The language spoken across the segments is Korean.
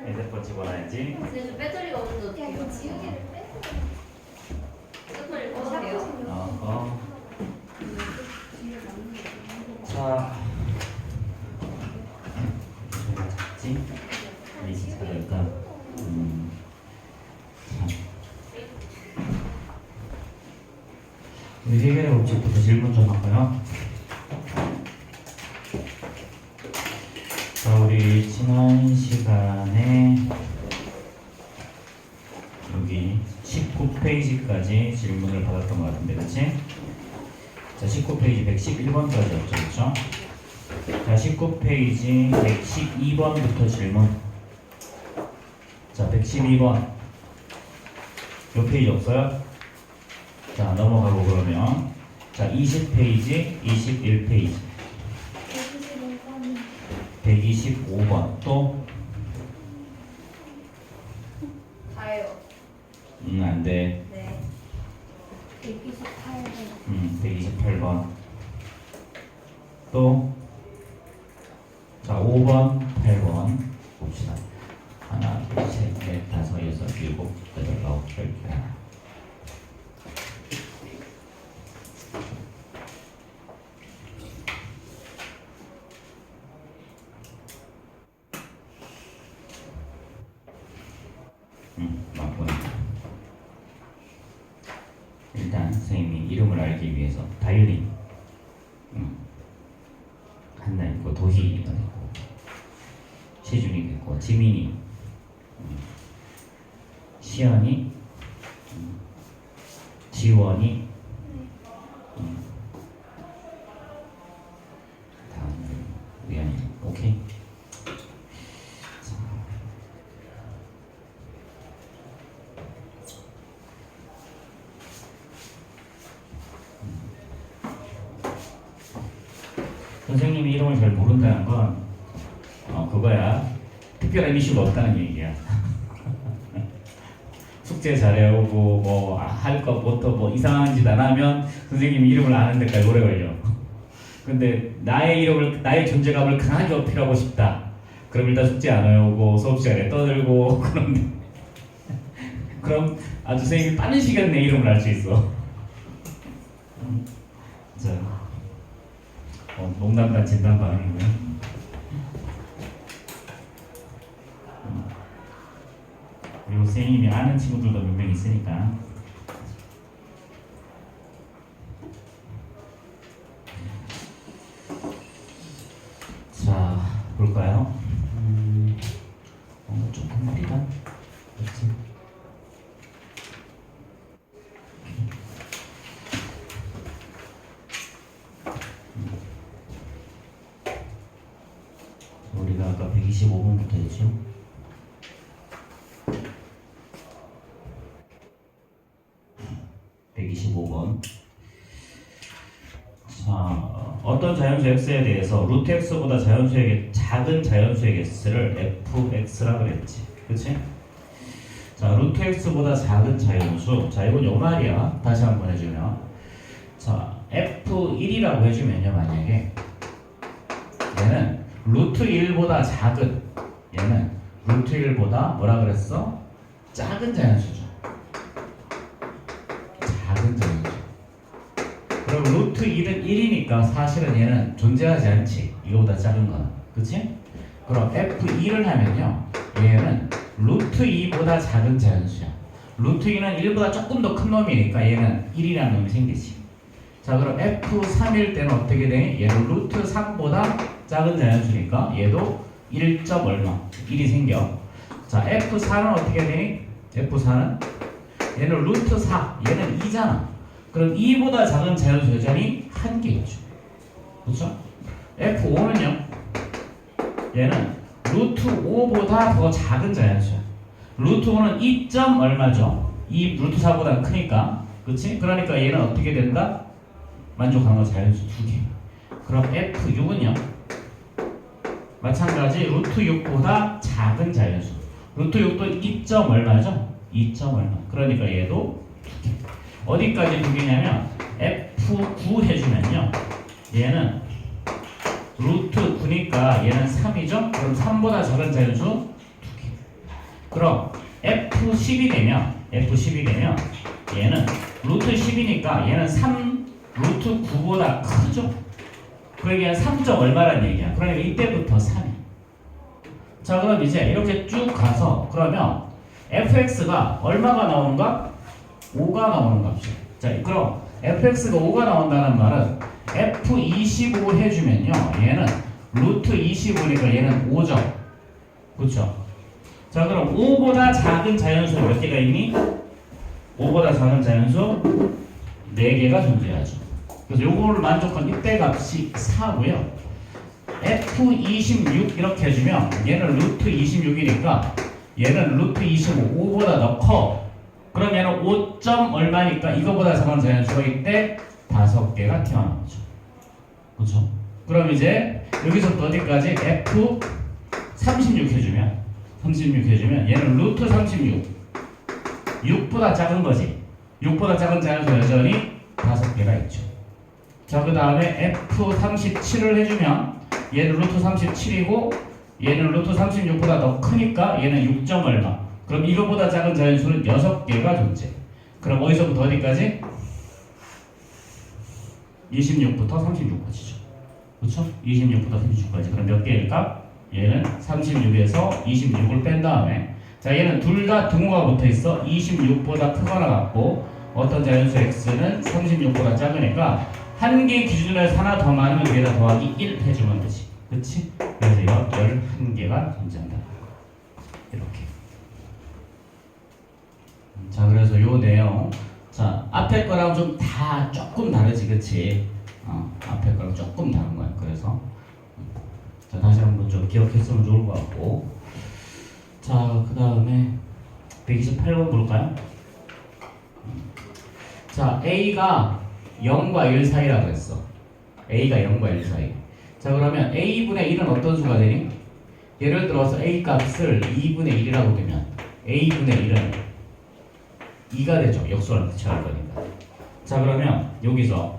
핸드폰 집어넣어야지. 근데 배터리가 없는데 어떻게 해요? 지우개를 빼고 배터리 꺼세요. 어허. 자, 소리가 작지? 이지 작을까? 자. 우리 해결의 법칙부터 질문 좀 할까요? 자, 우리 지난 시간에 여기 19페이지까지 질문을 받았던 것 같은데, 그치? 자, 19페이지 111번까지였죠, 그쵸? 자, 19페이지 112번부터 질문. 자, 112번. 요 페이지 없어요? 자, 넘어가고 그러면. 자, 20페이지, 21페이지. 125번. 또? 가요. 안 돼. 네. 128번 128번. 또? 자, 5번, 8번 봅시다. 하나, 둘, 셋, 넷, 다섯, 여섯, 일곱, 여덟, 아홉, 열, 하나. 맞구나. 일단 선생님이 이름을 알기 위해서 다율이, 한나 있고 도희가 있고 세준이 있고 지민이, 시연이, 지원이, 다음 우연이. 오케이. 선생님이 이름을 잘 모른다는 건 그거야. 특별한 이슈가 없다는 얘기야. 숙제 잘해오고 뭐 할 것부터 뭐 이상한 짓 안 하면 선생님이 이름을 아는 데까지 오래 걸려. 근데 나의 존재감을 강하게 어필하고 싶다. 그럼 일단 숙제 안 해오고 수업 시간에 떠들고 그런데 그럼 아주 선생님이 빠른 시간에 내 이름을 알 수 있어. 자. 농담반 진담반이고요. 그리고 선생님이 아는 친구들도 몇 명 있으니까. 자, 볼까요? 조금 머리가 그렇지. 우리가 아까 125번부터 했죠? 자, 어떤 자연수 x에 대해서 루트 x보다 작은 자연수의 x를 fx라 그랬지, 그치? 자, 루트 x보다 작은 자연수. 자, 이건 요 말이야. 다시 한번 해주면, 자, f1이라고 해주면요, 만약에 얘는 루트 1보다 작은, 얘는 루트 1보다 뭐라 그랬어? 작은 자연수죠. 작은 자연수. 그럼 루트 1은 1이니까 사실은 얘는 존재하지 않지. 이거보다 작은 거는. 그치? 그럼 F2를 하면요, 얘는 루트 2보다 작은 자연수야. 루트 2는 1보다 조금 더 큰 놈이니까 얘는 1이라는 놈이 생기지. 자, 그럼 F3일 때는 어떻게 돼? 얘는 루트 3보다 작은 자연수니까 얘도 1. 얼마? 1이 생겨. 자, F4는 어떻게 되니? F4는 얘는 루트 4, 얘는 2잖아. 그럼 2보다 작은 자연수 여전히 1개였죠. 그렇죠? F5는요, 얘는 루트 5보다 더 작은 자연수야. 루트 5는 2. 얼마죠? 루트 4보다 크니까. 그치? 그러니까 얘는 어떻게 된다? 만족하는 거 자연수 2개. 그럼 F6은요, 마찬가지 루트 6보다 작은 자연수. 루트 6도 2. 얼마죠? 2. 얼마. 그러니까 얘도 2개. 어디까지 2개냐면 F9 해주면요, 얘는 루트 9니까 얘는 3이죠? 그럼 3보다 작은 자연수 2개. 그럼 F10이 되면 얘는 루트 10이니까 얘는 3 루트 9보다 크죠. 그러니까 3점 얼마란 얘기야. 그러니까 이때부터 3이. 자 그럼 이제 이렇게 쭉 가서 그러면 fx가 얼마가 나오는가? 5가 나오는 값이야. 자 그럼 fx가 5가 나온다는 말은 f25 해주면요 얘는 루트 25니까 얘는 5점. 그쵸? 자 그럼 5보다 작은 자연수 몇 개가 있니? 5보다 작은 자연수 4개가 존재하죠. 그래서 요거를 만족한 이때 값이 4고요. F26 이렇게 해주면 얘는 루트 26이니까 얘는 루트 25, 5보다 더 커. 그럼 얘는 5점 얼마니까 이거보다 작은 자연수가 이때 5개가 튀어나오죠. 그렇죠? 그럼 이제 여기서부터 어디까지? F36 해주면 얘는 루트 36 6보다 작은 거지. 6보다 작은 자연수 여전히 5개가 있죠. 자 그 다음에 F37을 해주면 얘는 루트 37이고 얘는 루트 36보다 더 크니까 얘는 6점 얼마. 그럼 이거보다 작은 자연수는 6개가 존재. 그럼 어디서부터 어디까지? 26부터 36까지죠. 그렇죠? 26부터 36까지. 그럼 몇 개일까? 얘는 36에서 26을 뺀 다음에 자 얘는 둘 다 등호가 붙어 있어. 26보다 크거나 같고 어떤 자연수 x는 36보다 작으니까 한 개 기준에서 하나 더 많으면 위에다 더하기 1 해주면 되지. 그치? 그래서 11개가 존재한다. 이렇게. 자, 그래서 요 내용. 자, 앞에 거랑 좀 다 조금 다르지, 그치? 앞에 거랑 조금 다른 거야. 그래서. 자, 다시 한번 좀 기억했으면 좋을 것 같고. 자, 그 다음에 128번 볼까요? 자, A가 0과 1 사이라고 했어. A가 0과 1 사이. 자 그러면 A분의 1은 어떤 수가 되니? 예를 들어서 A 값을 2분의 1이라고 두면 A분의 1은 2가 되죠. 역수랑 붙여할 거니까. 자 그러면 여기에서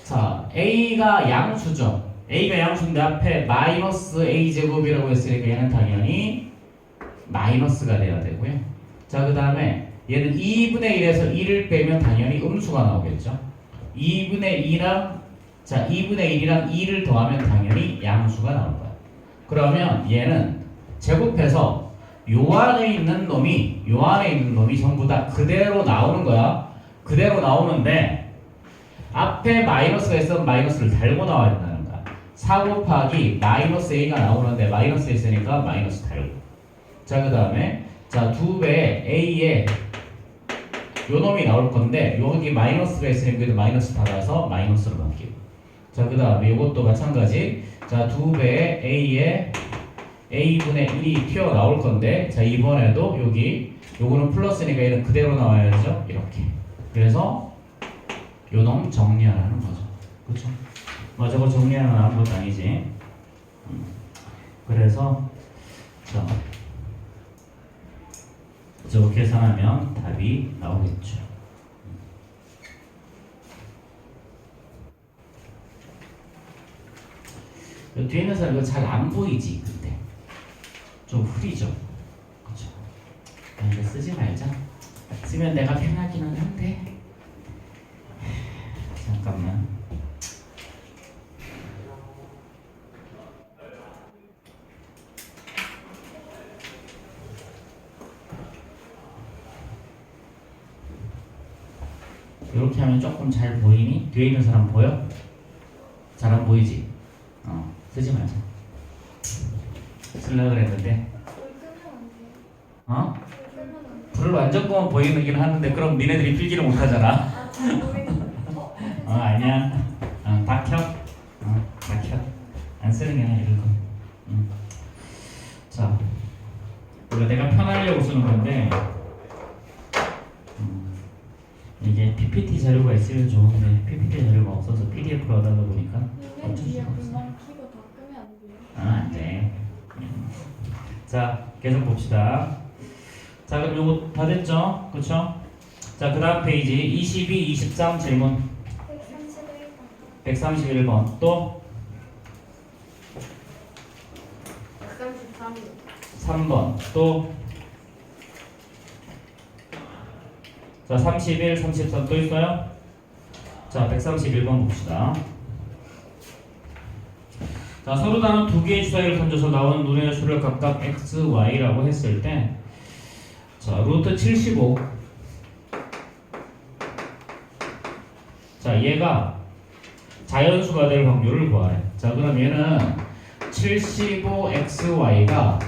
자 A가 양수죠. A가 양수인데 앞에 마이너스 A제곱이라고 했으니까 얘는 당연히 마이너스가 돼야 되고요. 자 그 다음에 얘는 2분의 1에서 1을 빼면 당연히 음수가 나오겠죠. 2분의 2랑 2분의 1이랑 2를 더하면 당연히 양수가 나올 거야. 그러면 얘는 제곱해서 요 안에 있는 놈이 전부 다 그대로 나오는 거야. 그대로 나오는데 앞에 마이너스가 있으면 마이너스를 달고 나와야 된다는 거야. 4 곱하기 마이너스 A가 나오는데 마이너스 있으니까 마이너스 달고. 자 그 다음에 자 2배 A에 요 놈이 나올 건데 여기 마이너스가 있으니까 여기도 마이너스 받아서 마이너스로 바뀌고. 자 그 다음에 이것도 마찬가지. 자 2배의 A에 A분의 1이 튀어나올 건데 자 이번에도 여기 요거는 플러스니까 얘는 그대로 나와야죠. 이렇게. 그래서 요 놈 정리하라는 거죠. 그렇죠? 뭐 저거 정리하는 것도 아니지. 그래서 자 저거 계산하면 답이 나오겠죠. 뒤에 있는 사람 이거 잘 안 보이지? 근데 좀 흐리죠? 그쵸? 이거 쓰지 말자. 쓰면 내가 편하기는 한데 잠깐만. 이렇게 하면 조금 잘 보이니? 뒤에 있는 사람 보여? 잘 안 보이지? 쓰지 말자. 쓰려고 그랬는데 불을 완전 끄면 보이긴 하는데 그럼 니네들이 필기를 못하잖아. 아니야. 다 켜. 다 켜. 안 쓰는 게 아니라 이거. 자, 원래 내가 편하려고 쓰는 건데 이게 PPT 자료가 있으면 좋은데 PPT 자료가 없어서 PDF로 하다 보니까 어쩔 수가 없어. 안 돼. 자, 계속 봅시다. 자, 그럼 요거 다 됐죠? 그쵸? 자, 그 다음 페이지 22, 23 질문 131번 또 133. 3번 또 자 31, 33 또 있어요? 자 131번 봅시다. 자 서로 다른 두 개의 주사위를 던져서 나오는 눈의 수를 각각 x, y라고 했을 때 자 루트 75 자 얘가 자연수가 될 확률을 구하래. 자 그럼 얘는 75xy가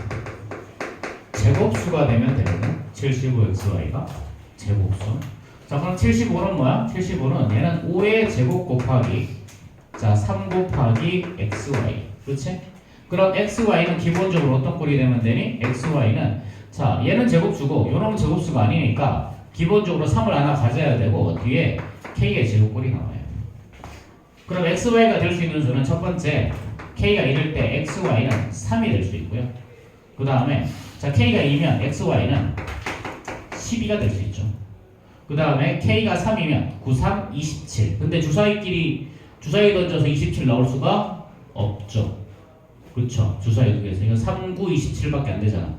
제곱수가 되면 되거든. 75xy가 제곱수. 자 그럼 75는 뭐야? 75는 얘는 5의 제곱 곱하기 자 3 곱하기 xy 그렇지? 그럼 xy는 기본적으로 어떤 꼴이 되면 되니? xy는 자 얘는 제곱수고 요놈은 제곱수가 아니니까 기본적으로 3을 하나 가져야 되고 뒤에 k의 제곱꼴이 나와요. 그럼 xy가 될 수 있는 수는 첫 번째 k가 1일 때 xy는 3이 될 수 있고요. 그 다음에 자 k가 2면 xy는 12가 될 수 있죠. 그 다음에 k가 3이면 9, 3, 27. 근데 주사위 던져서 27 나올 수가 없죠. 그쵸? 주사위 두 개에서 이건 3, 9, 27밖에 안 되잖아.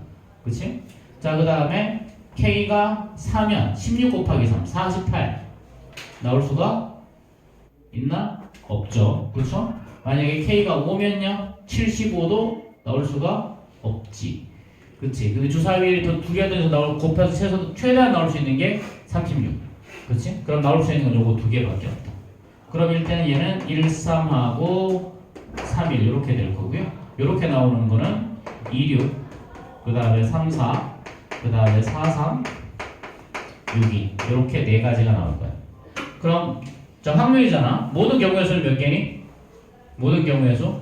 그치? 자 그 다음에 k가 4면 16 곱하기 3, 48 나올 수가 있나? 없죠. 그쵸? 만약에 k가 5면요 75도 나올 수가 없지. 그치? 근데 주사위를 두 개 던져서 곱해서 최대한 나올 수 있는 게 36. 그치? 그럼 나올 수 있는 건 요거 두 개밖에 없다. 그럼 일단 얘는 1, 3하고 3, 1 이렇게 될 거고요. 이렇게 나오는 거는 2, 6, 그 다음에 3, 4, 그 다음에 4, 3, 6, 2 이렇게 네 가지가 나올 거야. 그럼 자 확률이잖아. 모든 경우의 수는 몇 개니? 모든 경우의 수?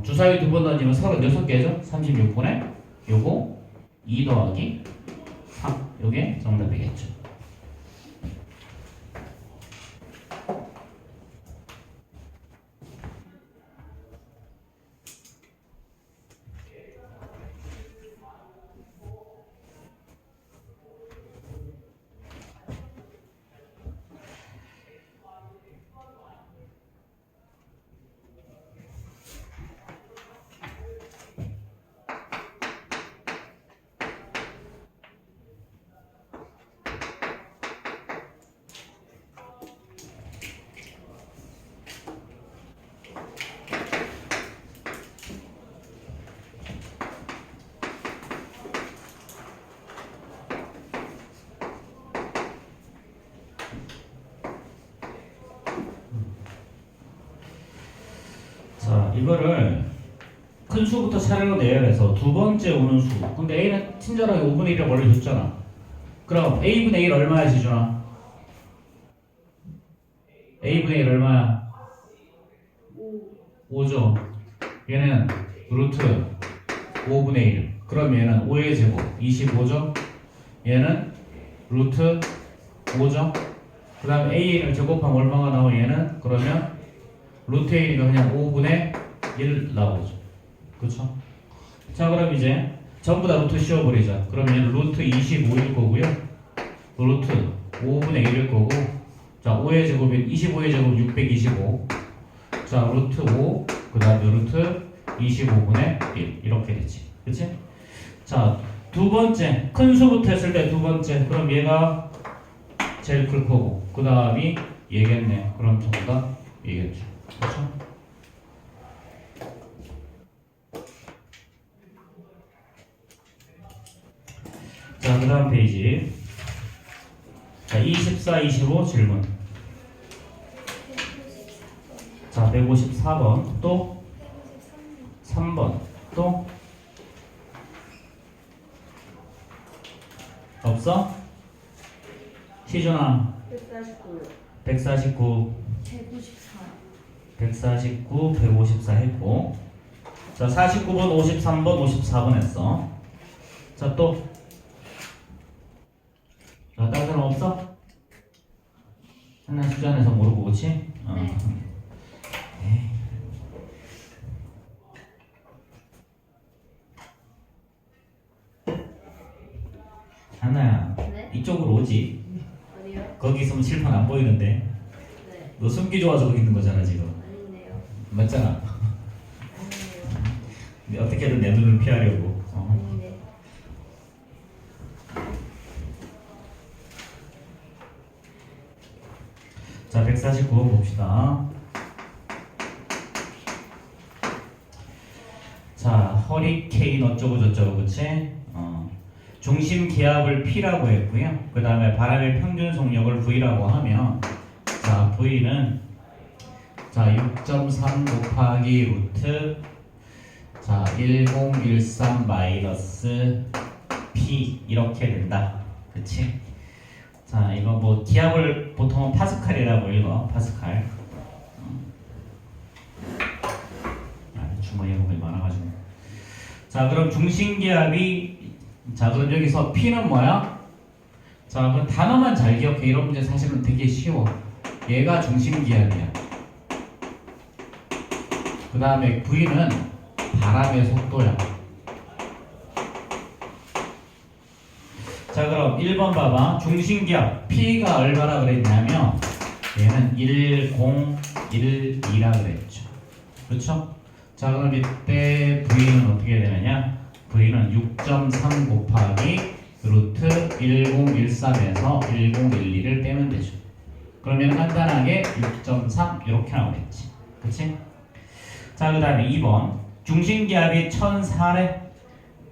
주사위 두 번 던지면 36개죠? 36분의 요거 2 더하기 3 요게 정답이겠죠. 자 이거를 큰 수부터 차례로 내야해서 두 번째 오는 수. 근데 a는 친절하게 5분의 1이라고 원래 줬잖아. 그럼 a분의 1 얼마야 지준아? a분의 1 얼마야? 5죠. 얘는 루트 5분의 1. 그럼 얘는 5의 제곱 25죠. 얘는 루트 5죠. 그 다음에 a를 제곱하면 얼마가 나와 얘는? 그러면 루트 a니까 그냥 5분의 1 나오죠. 그쵸? 자 그럼 이제 전부 다 루트 씌워버리자. 그러면 루트 25일 거고요. 루트 5분의 1일 거고 자 5의 제곱인 25의 제곱 625. 자 루트 5 그 다음에 루트 25분의 1 이렇게 되지. 그치? 자 두 번째 큰 수부터 했을 때 두 번째 그럼 얘가 제일 클 거고 그 다음이 얘겠네. 그럼 정답 얘겠죠. 그렇죠? 자, 그 다음 페이지. 자, 24, 25 질문. 자, 154번. 또 3번. 또 없어? 시준아 149 149, 154 했고 자 49번, 53번, 54번 했어. 자 또 자, 다른 사람 없어? 하나 수전에서 모르고 그치? 네. 네. 하나야 네? 이쪽으로 오지. 어디요? 거기 있으면 칠판 안 보이는데 네. 너 숨기 좋아서 거기 있는 거잖아 지금. 아닌데요. 맞잖아. 아니에요. 어떻게든 내 눈을 피하려고. 네. 자, 149번 봅시다. 자, 허리케인 어쩌고 저쩌고, 그치? 중심 기압을 P라고 했고요. 그 다음에 바람의 평균 속력을 V라고 하면, 자, V는 자 6.3 곱하기 루트 자 1013 마이너스 P 이렇게 된다. 그치? 자, 이거 뭐 기압을 보통은 파스칼이라고 읽어. 파스칼. 주머니에 몸이 많아가지고. 자, 그럼 중심기압이 자, 그럼 여기서 P는 뭐야? 자, 그 단어만 잘 기억해. 이런 문제 사실은 되게 쉬워. 얘가 중심기압이야. 그 다음에 V는 바람의 속도야. 자, 그럼 1번 봐봐. 중심기압 P가 얼마나 그랬냐면 얘는 1012라 그랬죠. 그렇죠? 자, 그럼 이때 V는 어떻게 되느냐? V는 6.3 곱하기 루트 1013에서 1012를 빼면 되죠. 그러면 간단하게 6.3 이렇게 나오겠지. 그치? 자, 그 다음에 2번 중심기압이 1004래.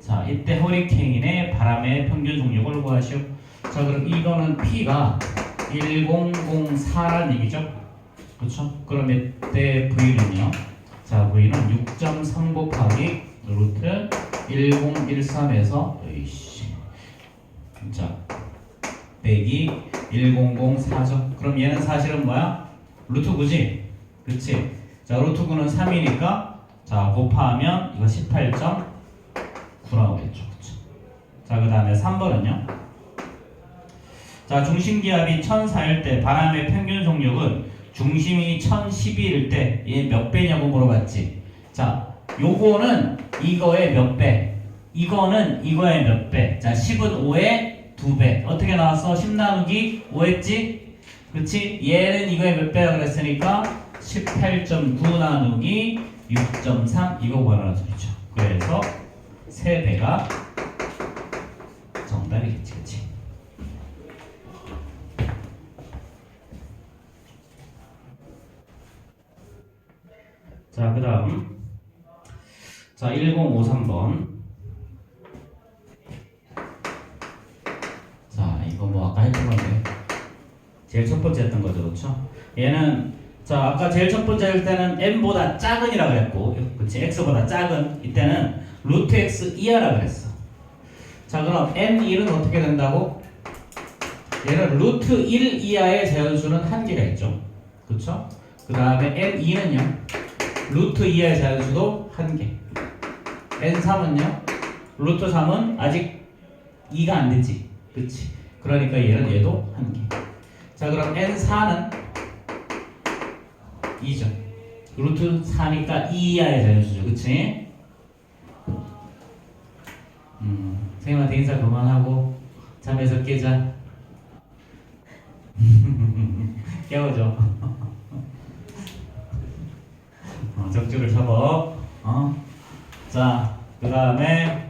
자, 이때 허리케인의 바람의 평균 속력을 구하시오. 자, 그럼 이거는 P가 1004란 얘기죠. 그쵸? 그럼 이때 V는요. 자, V는 6.3 곱하기 루트 1013에서 자, 빼기 1004죠. 그럼 얘는 사실은 뭐야? 루트 9지? 그치? 자, 루트 9는 3이니까 자, 곱하면 이거 18.9 나오겠죠. 그쵸? 자, 그 다음에 3번은요. 자, 중심기압이 1004일 때 바람의 평균 속력은 중심이 1012일 때 얘 몇 배냐고 물어봤지. 자, 요거는 이거의 몇 배, 이거는 이거의 몇 배. 자, 10은 5의 2배. 어떻게 나왔어? 10 나누기 5 했지? 그치? 얘는 이거의 몇 배라고 그랬으니까 18.9 나누기 6.3 이거 구하라는 소리죠. 그래서 3배가 정답이겠지. 그치? 자, 그 다음 자, 1053번. 자, 이거 뭐 아까 했던 건데 제일 첫 번째 했던 거죠. 그렇죠? 얘는 자, 아까 제일 첫 번째 할 때는 n보다 작은이라 그랬고, 그치? x보다 작은 이때는 루트 x 이하라 그랬어. 자, 그럼 n1은 어떻게 된다고? 얘는 루트 1 이하의 자연수는 한 개가 있죠. 그쵸? 그 다음에 n2는요 루트 2의 자연수도 한 개. n3은요 루트 3은 아직 2가 안 됐지. 그치? 그러니까 얘도 한 개. 자, 그럼 n4는 2죠. 루트 4니까 2 이하의 자연수죠. 그치? 선생님한테 인사 그만하고 잠에서 깨자. 깨워줘. 적주를 접어. 자, 그 다음에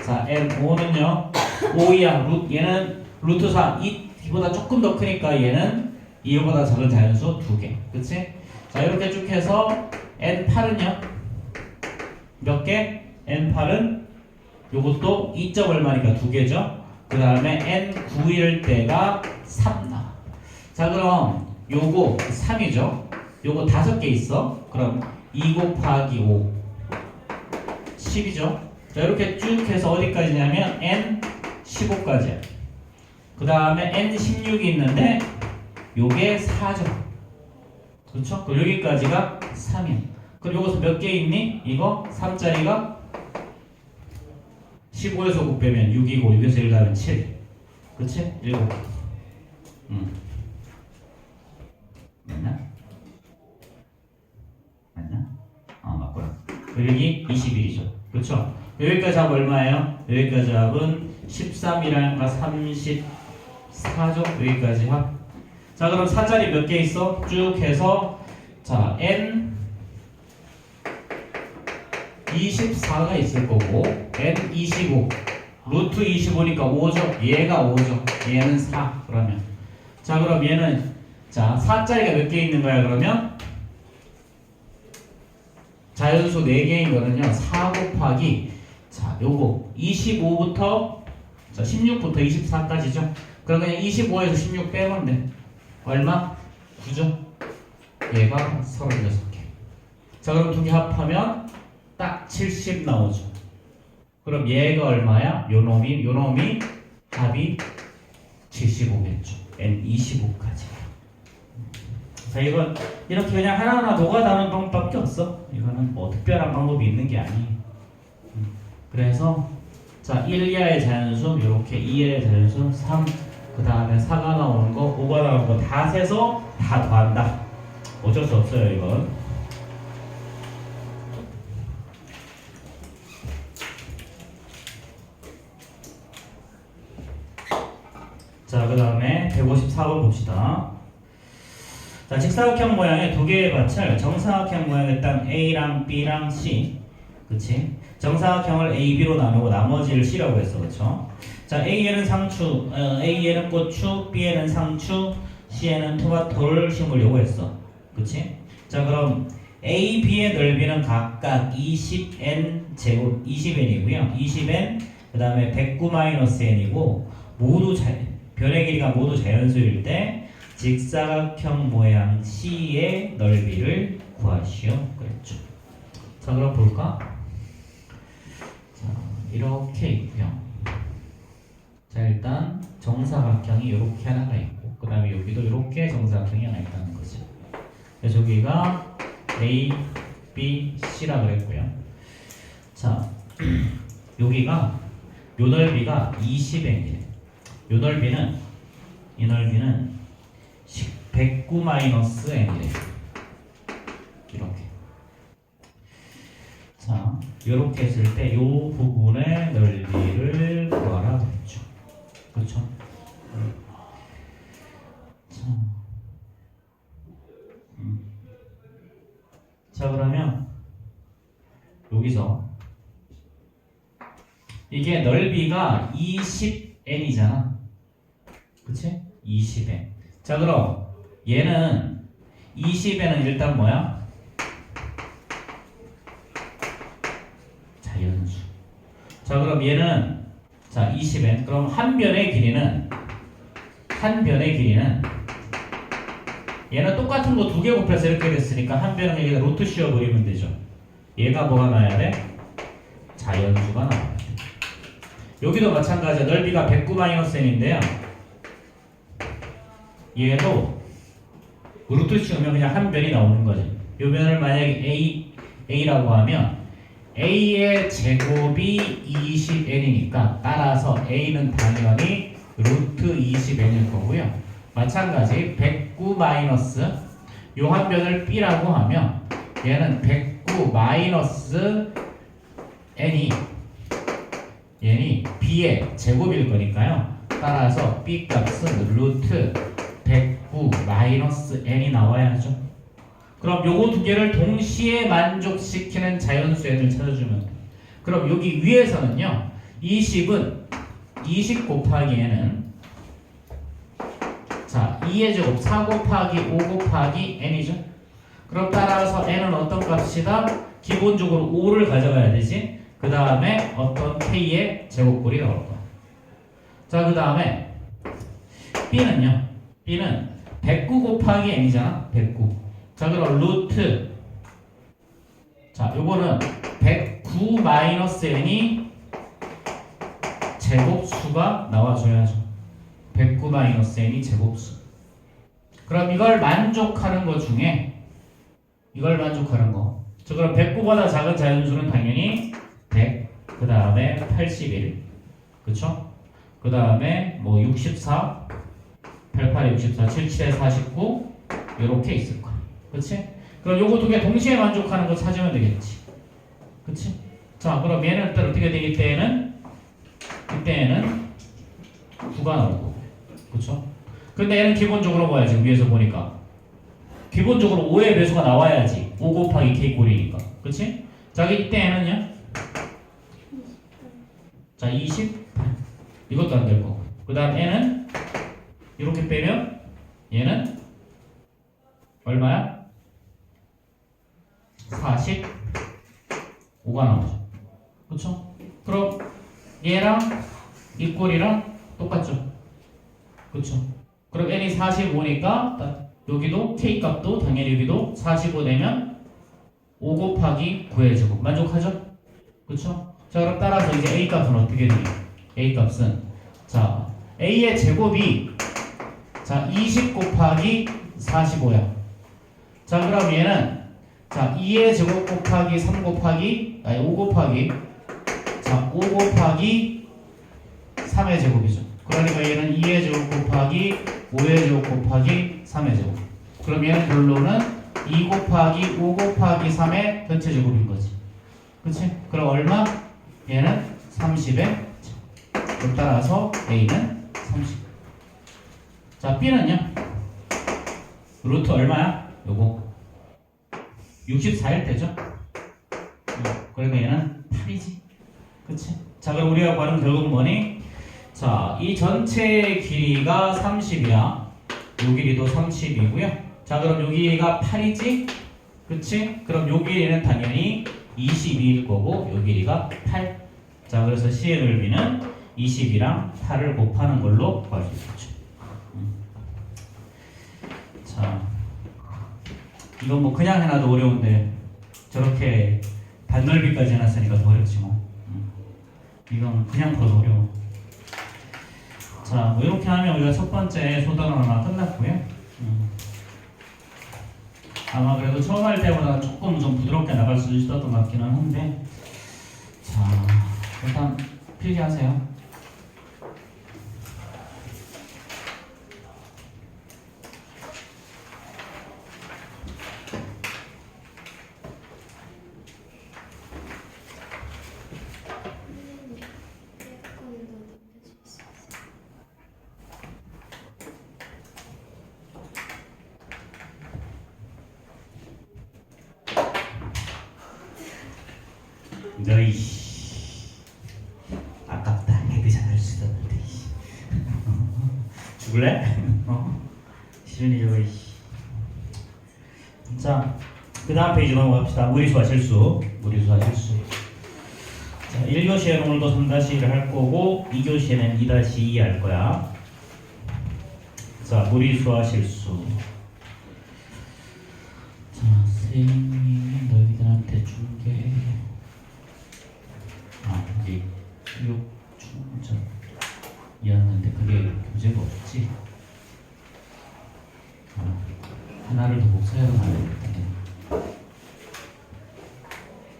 자, n5는요 5 이하. 얘는 루트 4 이보다 조금 더 크니까 얘는 이거보다 작은 자연수 2개. 그치? 자, 이렇게 쭉 해서 n8은요 몇 개? n8은 요것도 2점 얼마니까 2개죠. 그 다음에 n9일 때가 3 나와. 자, 그럼 요거 3이죠. 요거 5개 있어. 그럼 2 곱하기 5 10이죠. 자, 이렇게 쭉 해서 어디까지냐면 n15까지야. 그 다음에 n16이 있는데 요게 4죠. 그렇죠? 그럼 여기까지가 3이야. 그럼 여기서 몇 개 있니? 이거 3짜리가 15에서 9 빼면 6이고 6에서 1 가면 7. 그치? 7. 맞나? 맞나? 맞구나. 여기 21이죠. 그쵸? 여기까지 합 얼마예요? 여기까지 합은 13이라니까 34죠? 여기까지 합. 자, 그럼 4짜리 몇 개 있어? 쭉 해서 자, n 24가 있을 거고 n 25 루트 25니까 5죠. 얘가 5죠. 얘는 4 그러면 자 그럼 얘는 자 4짜리가 몇 개 있는 거야 그러면 자연수 4개인 거는요 4 곱하기 자 요거 25부터 자 16부터 24까지죠. 그럼 그냥 25에서 16 빼면 돼. 얼마? 9죠. 얘가 36개. 자 그럼 두 개 합하면 딱 70 나오죠. 그럼 얘가 얼마야? 요 놈이 합이 75겠죠. n 25까지. 자 이건 이렇게 그냥 하나하나 녹아다는 방법밖에 없어. 이거는 뭐 특별한 방법이 있는 게 아니에요. 그래서 자 1, 2의 자연수 이렇게 2의 자연수 3 그 다음에 4가 나오는 거 5가 나오는 거 다 세서 다 더한다. 어쩔 수 없어요 이건. 자 그 다음에 154번 봅시다. 자 직사각형 모양의 두 개의 밭을 정사각형 모양의 땅 A랑 B랑 C 그치? 정사각형을 A, B로 나누고 나머지를 C라고 했어 그쵸? 자 A에는 상추, A에는 고추, B에는 상추, C에는 토마토를 심으려고 했어 그치? 자 그럼 A, B의 넓이는 각각 20n 제곱 20n이고요 20n 그 다음에 109-n이고 모두 변의 길이가 모두 자연수일 때 직사각형 모양 C의 넓이를 구하시오 그랬죠. 자 그럼 볼까? 자 이렇게 있고요. 자 일단 정사각형이 이렇게 하나가 있고 그 다음에 여기도 이렇게 정사각형이 하나 있다는 거죠. 그래서 여기가 A, B, C라 그랬고요. 자 여기가 요 넓이가 20n이래. 요 넓이는 이 넓이는 109-n이래. 이렇게. 자, 이렇게 했을 때 이 부분의 넓이를 구하라 그랬죠. 그렇죠? 자, 자 그러면 여기서 이게 넓이가 20n이잖아. 그치? 20n. 자 그럼 얘는 20n은 일단 뭐야? 자연수. 자 그럼 얘는 자 20n. 그럼 한 변의 길이는 얘는 똑같은 거 두 개 곱해서 이렇게 됐으니까 한 변은 여기다 루트 씌워버리면 되죠. 얘가 뭐가 나와야 돼? 자연수가 나와야 돼. 여기도 마찬가지야. 넓이가 109-n인데요. 얘도 루트 씌우면 그냥 한 변이 나오는 거지. 요 변을 만약에 A라고 하면 A의 제곱이 20n이니까 따라서 A는 당연히 루트 20n일 거고요. 마찬가지 109 마이너스 요 한 변을 B라고 하면 얘는 109 마이너스 n이 얘는 B의 제곱일 거니까요. 따라서 B 값은 루트 109 마이너스 n이 나와야죠. 그럼 요거 두 개를 동시에 만족시키는 자연수 n을 찾아주면 돼. 그럼 여기 위에서는요 20은 20 곱하기 n은 자 2의 제곱 4 곱하기 5 곱하기 n이죠. 그럼 따라서 n은 어떤 값이다? 기본적으로 5를 가져가야 되지. 그 다음에 어떤 k의 제곱꼴이 나올 거야. 자 그 다음에 b는요. b는 109 곱하기 n이잖아. 109. 자 그럼 루트 자 요거는 109 마이너스 n이 제곱수가 나와줘야죠. 109 마이너스 n이 제곱수. 그럼 이걸 만족하는 것 중에 이걸 만족하는 거. 자 그럼 109보다 작은 자연수는 당연히 100, 그 다음에 81, 그쵸? 그 다음에 뭐 64, 88에 64, 77에 49 이렇게 있을 거야. 그치? 그럼 요거 두 개 동시에 만족하는 거 찾으면 되겠지. 그치? 자 그럼 얘는 또 어떻게 되기 때에는 이때에는 9가 나올 거고. 그쵸? 근데 얘는 기본적으로 뭐야 지금 위에서 보니까 기본적으로 5의 배수가 나와야지 5 곱하기 K꼴이니까. 그치? 자, 이때는요. 자, 28. 이것도 안 될 거고. 그 다음 n은 이렇게 빼면 얘는 얼마야? 45가 나오죠. 그쵸? 그럼 얘랑 이 꼴이랑 똑같죠. 그쵸? 그럼 n이 45니까 여기도 k값도 당연히 여기도 45 되면 5 곱하기 9의 제곱 만족하죠? 그쵸? 자, 그럼 따라서 이제 a 값은 어떻게 돼요? a 값은 자 a의 제곱이 자 20 곱하기 45야. 자, 그럼 얘는 자 2의 제곱 곱하기 3 곱하기 아니 5 곱하기 자 5 곱하기 3의 제곱이죠. 그러니까 얘는 2의 제곱 곱하기 5의 제곱 곱하기 3의 제곱. 그럼 얘는 결론은 2 곱하기 5 곱하기 3의 전체 제곱인 거지. 그치? 그럼 얼마? 얘는 30의 제곱. 따라서 A는 30. 자, B는요? 루트 얼마야? 요거 64일 때죠? 그러니까 얘는 8이지. 그치? 자, 그럼 우리가 구하는 결국은 뭐니? 자, 이 전체 길이가 30이야. 요 길이도 30이고요. 자, 그럼 요 길이가 8이지? 그치? 그럼 요 길이는 당연히 22일 거고 요 길이가 8. 자, 그래서 C의 넓이는 20이랑 8을 곱하는 걸로 구할 수 있겠죠. 자, 이건 뭐 그냥 해놔도 어려운데 저렇게 반넓이까지 해놨으니까 더 어렵지 뭐. 이건 그냥 풀어도 어려워. 자, 뭐 이렇게 하면 우리가 첫 번째 소단원 하나 끝났고요. 아마 그래도 처음 할 때보다 조금 좀 부드럽게 나갈 수 있었던 것 같기는 한데, 자, 일단 필기하세요. 너희 아깝다. 헤드샷 할 수 있었는데 죽을래? 시윤이 저거. 자, 그 다음 페이지 넘어갑시다. 무리수와 실수. 무리수와 실수. 자, 1교시에는 오늘도 3-1을 할 거고 2교시에는 2-2 할 거야. 자, 무리수와 실수. 자, 선생님이 너희들한테 준 게 이게 교육 충전 이었는데 그게 교재가 없지. 하나를 더 복사해서 가야 되겠다.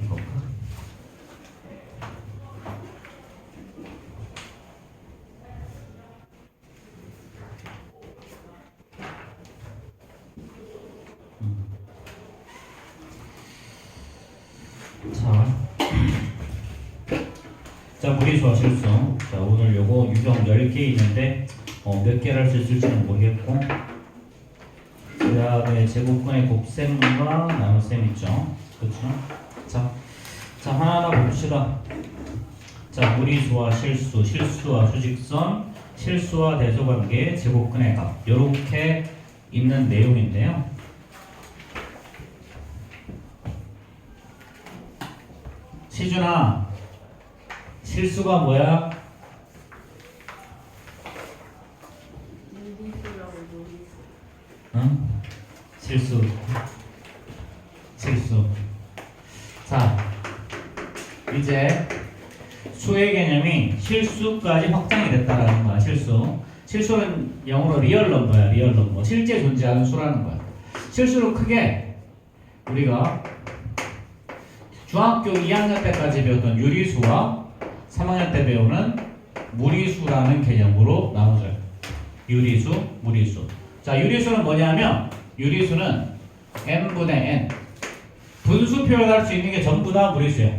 이건가? 자, 무리수와 실수. 자, 오늘 요거 유형 10개 있는데 몇 개를 할 수 있을지는 모르겠고, 그 다음에 제곱근의 곱셈과 나눗셈 있죠. 그쵸? 자, 하나하나 봅시다. 자, 무리수와 실수, 실수와 수직선, 실수와 대소관계, 제곱근의 값, 요렇게 있는 내용인데요. 시준아, 실수가 뭐야? 응? 실수. 자, 이제 수의 개념이 실수까지 확장이 됐다라는 거야. 실수는 영어로 리얼 넘버야. 리얼 넘버. 실제 존재하는 수라는 거야. 실수를 크게 우리가 중학교 2학년 때까지 배웠던 유리수와 3학년 때 배우는 무리수라는 개념으로 나눠져요. 유리수, 무리수. 자, 유리수는 뭐냐면 유리수는 n분의 n. 분수 표현할 수 있는 게 전부 다 무리수야.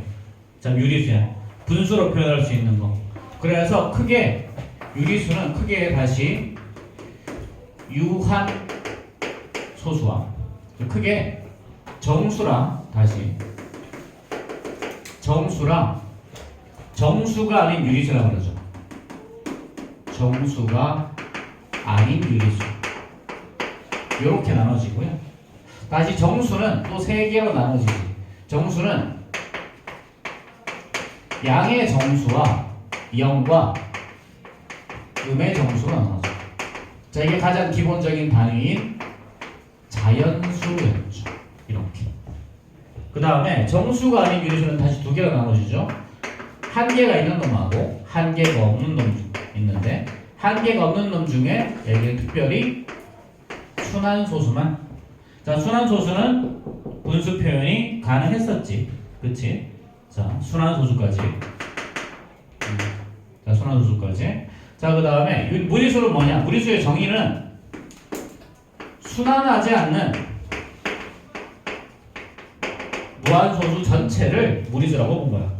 자, 유리수야. 분수로 표현할 수 있는 거. 그래서 크게 유리수는 크게 다시 유한 소수와 크게 정수랑 다시 정수랑 정수가 아닌 유리수라고 그러죠. 정수가 아닌 유리수. 이렇게 나눠지고요. 다시 정수는 또 세 개로 나눠지지. 정수는 양의 정수와 영과 음의 정수로 나눠져. 자, 이게 가장 기본적인 단위인 자연수였죠. 이렇게. 그 다음에 정수가 아닌 유리수는 다시 두 개로 나눠지죠. 한 개가 있는 놈하고 한 개가 없는 놈 있는데, 한 개가 없는 놈 중에 여기는 특별히 순환소수만. 자, 순환소수는 분수 표현이 가능했었지. 그치? 자, 순환소수까지. 자, 순환소수까지. 자, 그 다음에 무리수는 뭐냐? 무리수의 정의는 순환하지 않는 무한소수 전체를 무리수라고 본 거야.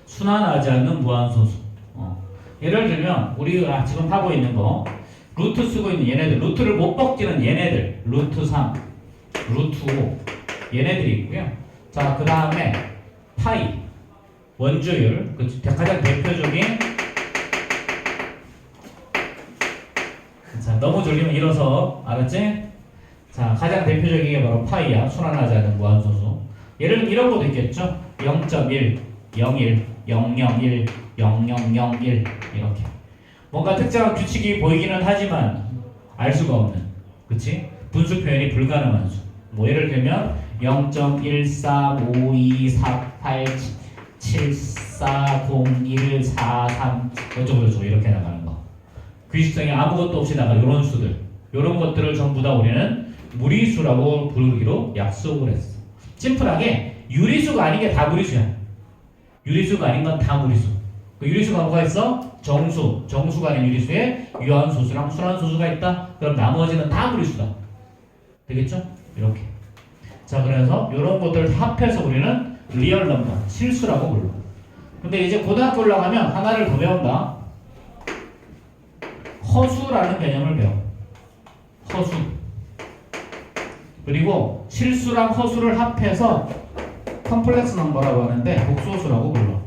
순환하지 않는 무한소수. 예를 들면 우리가 지금 하고 있는 거, 루트 쓰고 있는 얘네들, 루트를 못 벗기는 얘네들, 루트 3, 루트 5 얘네들이 있고요. 자, 그 다음에 파이, 원주율, 그 가장 대표적인. 자, 너무 졸리면 일어서, 알았지? 자, 가장 대표적인 게 바로 파이야. 순환하지 않는 무한소수. 예를 들면 이런 것도 있겠죠? 0.1, 01, 001, 0001 이렇게. 뭔가 특정한 규칙이 보이기는 하지만 알 수가 없는, 그치? 분수 표현이 불가능한 수. 뭐 예를 들면 0.1452487401143 어쩌고저쩌고 이렇게 나가는 거. 규칙성이 아무것도 없이 나가 이런 수들. 이런 것들을 전부 다 우리는 무리수라고 부르기로 약속을 했어. 심플하게 유리수가 아닌 게 다 무리수야. 유리수가 아닌 건 다 무리수. 그 유리수가 뭐가 있어? 정수, 정수가 아닌 유리수에 유한소수랑 순환소수가 있다. 그럼 나머지는 다 무리수다. 되겠죠? 이렇게. 자, 그래서 이런 것들을 다 합해서 우리는 리얼 넘버, 실수라고 불러. 근데 이제 고등학교 올라가면 하나를 더 배운다. 허수라는 개념을 배워. 허수. 그리고 실수랑 허수를 합해서 컴플렉스 넘버라고 하는데 복소수라고 불러.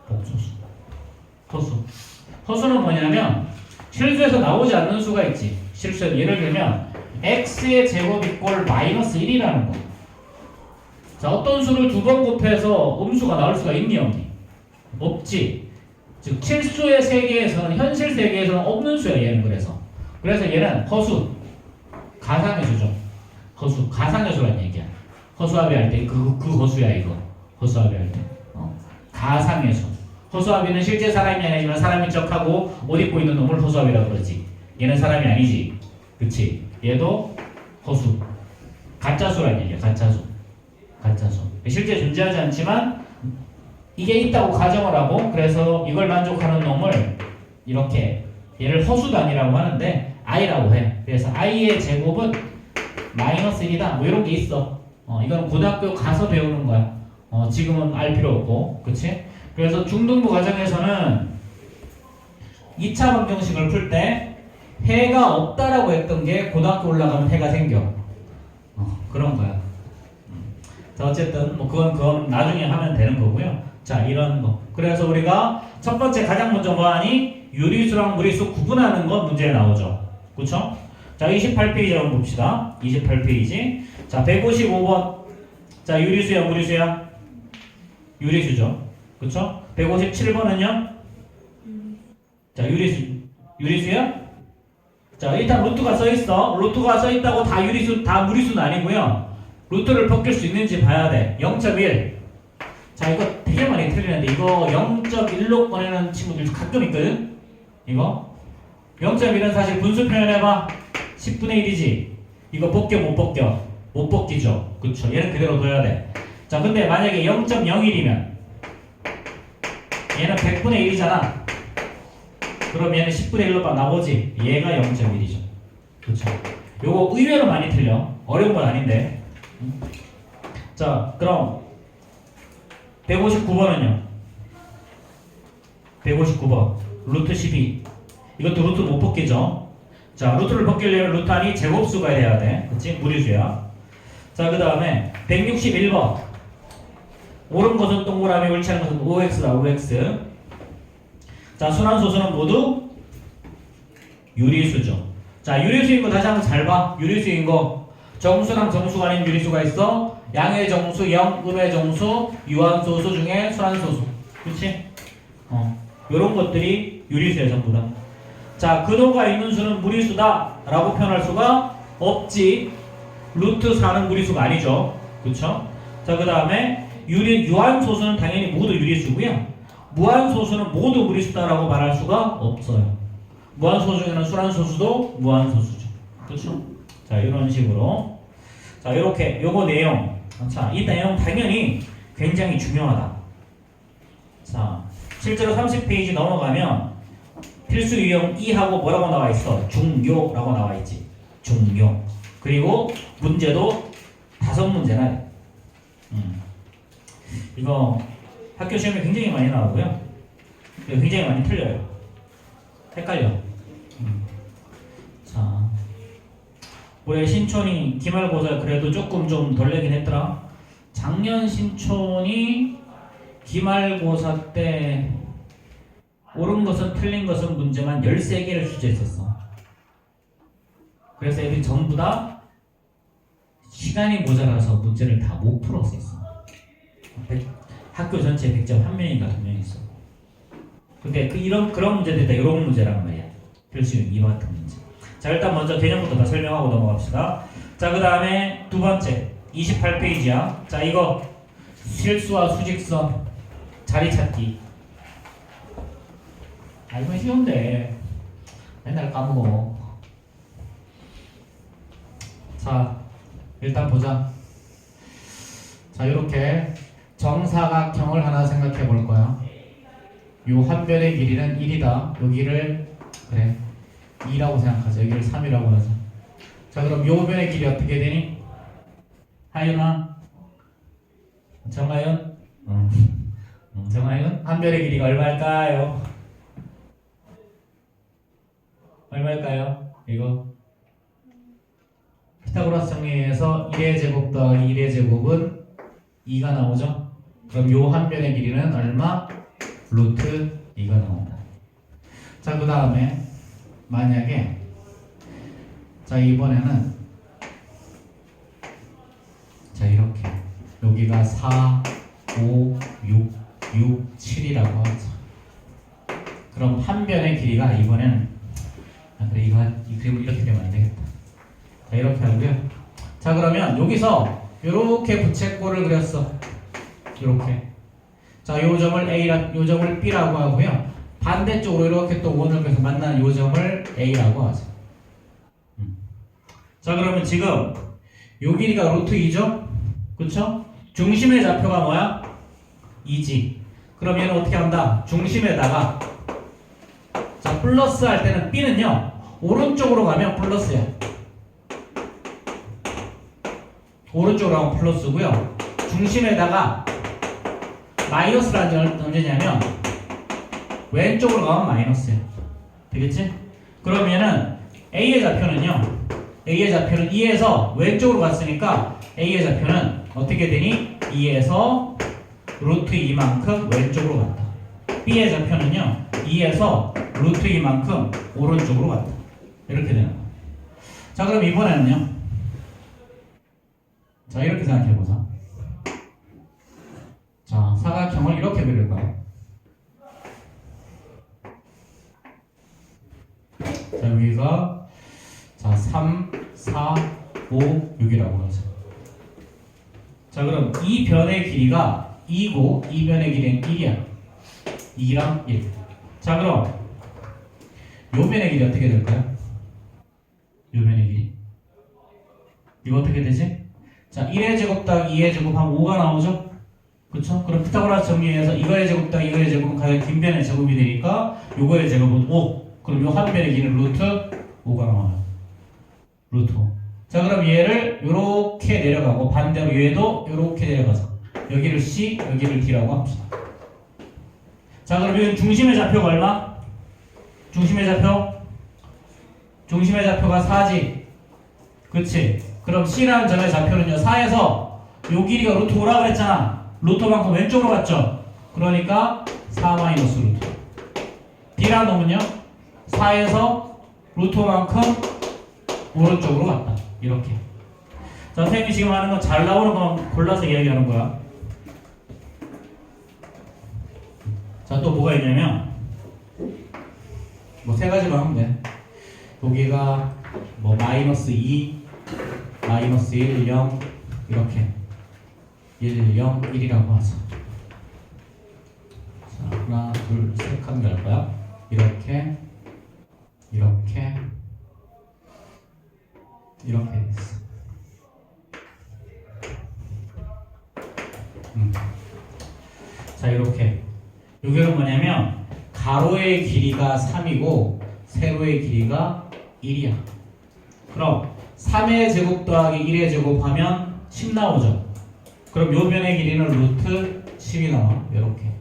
복소수. 허수. 허수는 뭐냐면 실수에서 나오지 않는 수가 있지. 실수에서 예를 들면 x의 제곱 이꼴 마이너스 1이라는 거. 자, 어떤 수를 두 번 곱해서 음수가 나올 수가 있니 없니? 없지. 즉 실수의 세계에서는, 현실 세계에서는 없는 수야 얘는. 그래서 얘는 허수, 가상의 수죠. 허수, 가상의 수란 얘기야. 허수아비 할 때 그 허수야 이거. 허수아비 할 때. 가상의 수. 허수아비는 실제 사람이 아니지만 사람인 척하고 옷 입고 있는 놈을 허수아비라고 그러지. 얘는 사람이 아니지. 그치? 얘도 허수. 가짜수란 얘기야. 가짜수. 가짜수. 실제 존재하지 않지만 이게 있다고 가정을 하고, 그래서 이걸 만족하는 놈을 이렇게 얘를 허수단이라고 하는데 i라고 해. 그래서 i의 제곱은 마이너스 1이다. 뭐 이런 게 있어. 이건 고등학교 가서 배우는 거야. 지금은 알 필요 없고. 그치? 그래서 중등부 과정에서는 2차 방정식을 풀 때 해가 없다라고 했던 게 고등학교 올라가면 해가 생겨. 그런 거야. 자, 어쨌든 뭐 그건 나중에 하면 되는 거고요. 자, 이런 거. 그래서 우리가 첫 번째 가장 먼저 뭐 하니? 유리수랑 무리수 구분하는 거 문제에 나오죠. 그쵸? 자, 28페이지 한번 봅시다. 28페이지. 자, 155번. 자, 유리수야, 무리수야? 유리수죠. 그쵸? 157번은요? 자, 유리수야? 자, 일단 루트가 써있어. 루트가 써있다고 다 유리수, 다 무리수는 아니고요. 루트를 벗길 수 있는지 봐야 돼. 0.1. 자, 이거 되게 많이 틀리는데 이거 0.1로 꺼내는 친구들 가끔 있거든? 이거 0.1은 사실 분수 표현해봐. 10분의 1이지. 이거 벗겨 못 벗겨? 못 벗기죠. 그쵸? 얘는 그대로 둬야 돼. 자, 근데 만약에 0.01이면 얘는 100분의 1이잖아. 그럼 얘는 10분의 1로 나오지. 얘가 0.1이죠. 그쵸? 요거 의외로 많이 틀려. 어려운 건 아닌데. 자, 그럼 159번은요? 159번 루트 12. 이것도 루트 못 벗기죠. 자, 루트를 벗기려면 루트 안이 제곱수가 돼야 돼. 그치? 무리수야. 자, 그 다음에 161번 옳은 것은 동그라미, 옳지 않은 것은 OX다. OX. 자, 순환소수는 모두 유리수죠. 자, 유리수인 거 다시 한번 잘 봐. 유리수인 거 정수랑 정수가 아닌 유리수가 있어. 양의 정수, 0, 음의 정수, 유한소수 중에 순환소수. 그렇지? 요런 것들이 유리수야 전부 다. 자, 근호가 있는 수는 무리수다 라고 표현할 수가 없지. 루트 4는 무리수가 아니죠. 그쵸? 자, 그 다음에 유한소수는 당연히 모두 유리수고요. 무한소수는 모두 무리수다라고 말할 수가 없어요. 무한소수 중에는 순환소수도 무한소수죠. 그쵸? 자, 이런 식으로. 자, 이렇게 요거 내용. 자, 이 내용 당연히 굉장히 중요하다. 자, 실제로 30페이지 넘어가면 필수 유형 2하고 뭐라고 나와 있어? 중요라고 나와 있지. 중요. 그리고 문제도 5문제나. 이거 학교 시험에 굉장히 많이 나오고요. 굉장히 많이 틀려요. 헷갈려. 자, 올해 신촌이 기말고사 그래도 조금 좀 덜 내긴 했더라. 작년 신촌이 기말고사 때 옳은 것은 틀린 것은 문제만 13개를 출제했었어. 그래서 애들이 전부 다 시간이 모자라서 문제를 다 못 풀었었어. 학교 전체 100점 1명인가 2명 있어. 근데 그런 문제들 다 이런 문제란 말이야. 필수형 2 같은 문제. 자, 일단 먼저 개념부터 다 설명하고 넘어갑시다. 자, 그 다음에 두 번째 28페이지야. 자, 이거 실수와 수직선 자리 찾기. 아, 이건 쉬운데 맨날 까먹어. 자, 일단 보자. 자, 이렇게 정사각형을 하나 생각해 볼 거야. 요 한 변의 길이는 1이다. 여기를 그래 2라고 생각하자. 여기를 3이라고 하자. 자, 그럼 요 변의 길이 어떻게 되니? 하윤아? 정하윤? 정하윤? 한 변의 길이가 얼마일까요? 얼마일까요? 이거 피타고라스 정리에서 1의 제곱 더하기 1의 제곱은 2가 나오죠? 그럼 요 한 변의 길이는 얼마? 루트 2가 나온다. 자, 그 다음에 만약에 자, 이번에는 자, 이렇게 여기가 4, 5, 6, 7이라고 하죠. 그럼 한 변의 길이가 이번에는 그래, 이 그림을 이렇게 되면 안 되겠다. 자, 이렇게 하고요. 자, 그러면 여기서 이렇게 부채꼴을 그렸어. 이렇게. 자, 요 점을 A라, 요 점을 B라고 하고요. 반대쪽으로 이렇게 또 원을 그래서 만나는 요 점을 A라고 하죠. 자, 그러면 지금 요 길이가 루트 2죠? 그쵸? 중심의 좌표가 뭐야? 2지. 그럼 얘는 어떻게 한다? 중심에다가 자, 플러스 할 때는 B는요 오른쪽으로 가면 플러스야. 오른쪽으로 가면 플러스고요. 중심에다가 마이너스라는 게 언제냐면 왼쪽으로 가면 마이너스야. 되겠지? 그러면은 A의 좌표는요, A의 좌표는 2에서 왼쪽으로 갔으니까 A의 좌표는 어떻게 되니? 2에서 루트 2만큼 왼쪽으로 갔다. B의 좌표는요 2에서 루트 2만큼 오른쪽으로 갔다. 이렇게 되는 거야. 자, 그럼 이번에는요, 자, 이렇게 생각해보자. 자, 사각형을 이렇게 그릴 거야. 자, 여기가 자 3, 4, 5, 6이라고 하죠. 자, 그럼 이 변의 길이가 2고 이 변의 길이는 1이야. 2랑 1. 자, 그럼 요 변의 길이 어떻게 될까요? 요 변의 길이 이거 어떻게 되지? 자, 1의 제곱 더하기 2의 제곱 하면 5가 나오죠? 그쵸? 그럼 피타고라스 정리해서 이거의 제곱 더하기 이거의 제곱은 가장 긴 변의 제곱이 되니까 요거의 제곱은 5. 그럼 요 한 변의 길이는 루트 5가 나와요. 루트 5. 자, 그럼 얘를 요렇게 내려가고 반대로 얘도 요렇게 내려가서 여기를 C, 여기를 D라고 합시다. 자, 그럼 여기 중심의 좌표가 얼마? 중심의 좌표? 중심의 좌표가 4지. 그치? 그럼 C라는 점의 좌표는요 4에서 요 길이가 루트 5라 그랬잖아. 루트만큼 왼쪽으로 갔죠. 그러니까 4 마이너스 루트. B라는 놈은요 4에서 루트만큼 오른쪽으로 갔다. 이렇게. 자, 선생님이 지금 하는 건 잘 나오는 것만 골라서 이야기하는 거야. 자, 또 뭐가 있냐면 뭐 세 가지로 하면 돼. 여기가 뭐 마이너스 2, 마이너스 1, 0 이렇게 1, 0, 1이라고 하자. 자, 하나, 둘, 셋 하면 될 거야. 이렇게 이렇게 이렇게 있어. 자, 이렇게 여기는 뭐냐면 가로의 길이가 3이고 세로의 길이가 1이야. 그럼 3의 제곱 더하기 1의 제곱 하면 10 나오죠. 그럼 요 변의 길이는 루트 10이 나와. 이렇게.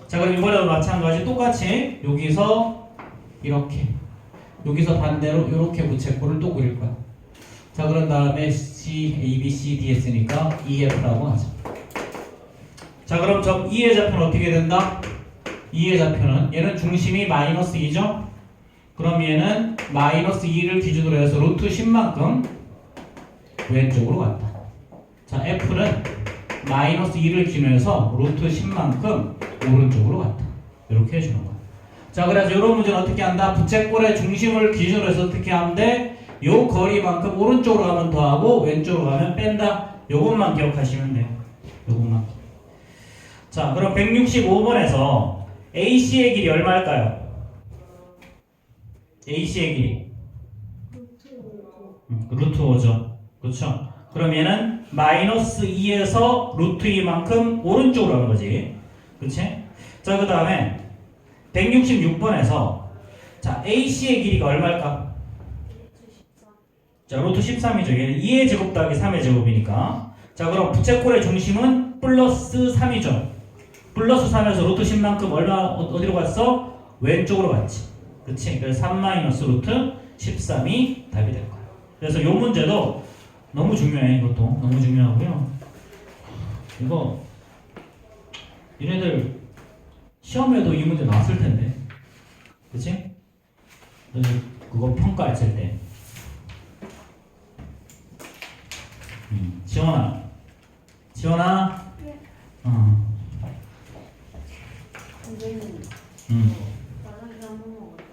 자, 그럼 이번에도 마찬가지 똑같이 여기서 이렇게 여기서 반대로 이렇게 부채꼴을 또 그릴 거야. 자, 그런 다음에 C, A, B, C, D 했으니까 EF라고 하자. 자, 그럼 저 E의 좌표는 어떻게 된다? E의 좌표는 얘는 중심이 마이너스 2죠? 그럼 얘는 마이너스 2를 기준으로 해서 루트 10만큼 왼쪽으로 갔다. 자, F는 마이너스 2를 기준으로 해서 루트 10만큼 오른쪽으로 갔다. 이렇게 해주는 거야. 자, 그래서 이런 문제는 어떻게 한다? 부채꼴의 중심을 기준으로 해서 어떻게 하면 돼? 요 거리만큼 오른쪽으로 가면 더하고 왼쪽으로 가면 뺀다. 요것만 기억하시면 돼요. 요것만. 자, 그럼 165번에서 AC의 길이 얼마일까요? AC의 길이 루트 5죠. 그렇죠? 그럼 얘는 마이너스 2에서 루트 2만큼 오른쪽으로 가는 거지. 그치? 자, 그 다음에 166번에서 자, AC의 길이가 얼마일까? 자, 루트 13이죠. 얘는 2의 제곱 더하기 3의 제곱이니까. 자, 그럼 부채꼴의 중심은 플러스 3이죠. 플러스 3에서 루트 10만큼 얼마 어디로 갔어? 왼쪽으로 갔지. 그치? 그래서 3 마이너스 루트 13이 답이 될 거야. 그래서 이 문제도 너무 중요해. 이것도 너무 중요하고요. 이거 얘네들 시험에도 이 문제 나왔을 텐데. 그치? 그거 평가했을 때. 지원아. 지원아. 네. 선생님. 바닥에 한 번만 갖다